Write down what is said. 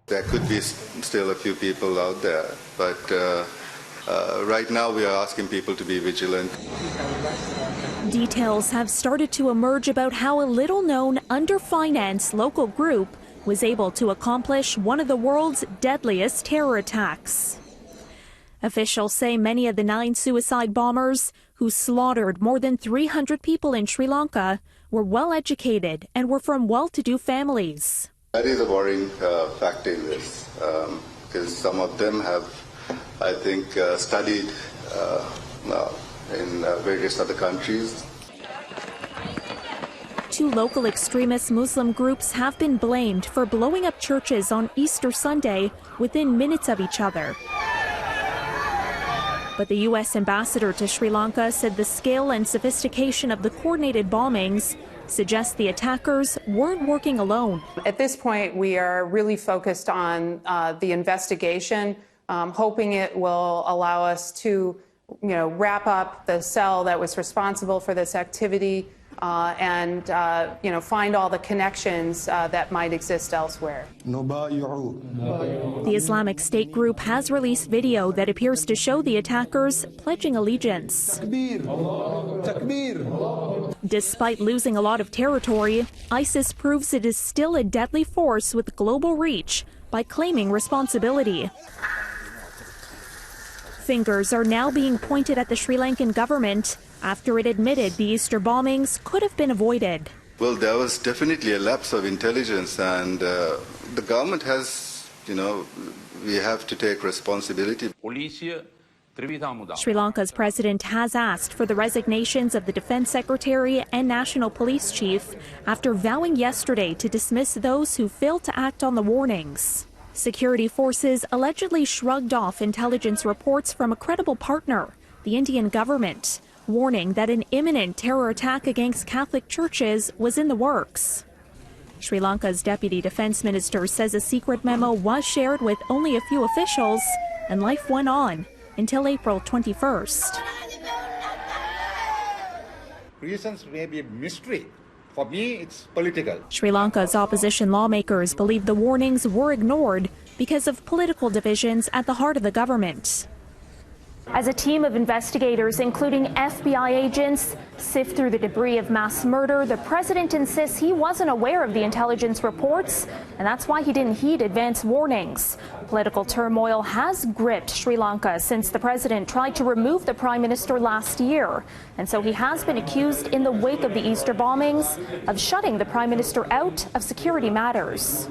There could be still a few people out there, but right now we are asking people to be vigilant. Details have started to emerge about how a little-known, under-financed local group was able to accomplish one of the world's deadliest terror attacks. Officials say many of the 9 suicide bombers who slaughtered more than 300 people in Sri Lanka were well-educated and were from well-to-do families. That is a worrying factor in this, because some of them have, I think, studied in various other countries. 2 local extremist Muslim groups have been blamed for blowing up churches on Easter Sunday within minutes of each other. But the U.S. ambassador to Sri Lanka said the scale and sophistication of the coordinated bombings suggests the attackers weren't working alone. At this point, we are really focused on the investigation, hoping it will allow us to, wrap up the cell that was responsible for this activity and, find all the connections that might exist elsewhere. The Islamic State group has released video that appears to show the attackers pledging allegiance. Despite losing a lot of territory, ISIS proves it is still a deadly force with global reach by claiming responsibility. Fingers are now being pointed at the Sri Lankan government after it admitted the Easter bombings could have been avoided. Well, there was definitely a lapse of intelligence, and the government has, we have to take responsibility. Sri Lanka's president has asked for the resignations of the defense secretary and national police chief after vowing yesterday to dismiss those who failed to act on the warnings. Security forces allegedly shrugged off intelligence reports from a credible partner, the Indian government, warning that an imminent terror attack against Catholic churches was in the works. Sri Lanka's deputy defense minister says a secret memo was shared with only a few officials, and life went on until April 21st. Reasons may be a mystery. For me, it's political. Sri Lanka's opposition lawmakers believe the warnings were ignored because of political divisions at the heart of the government. As a team of investigators, including FBI agents, sift through the debris of mass murder, the president insists he wasn't aware of the intelligence reports, and that's why he didn't heed advance warnings. Political turmoil has gripped Sri Lanka since the president tried to remove the prime minister last year, and so he has been accused in the wake of the Easter bombings of shutting the prime minister out of security matters.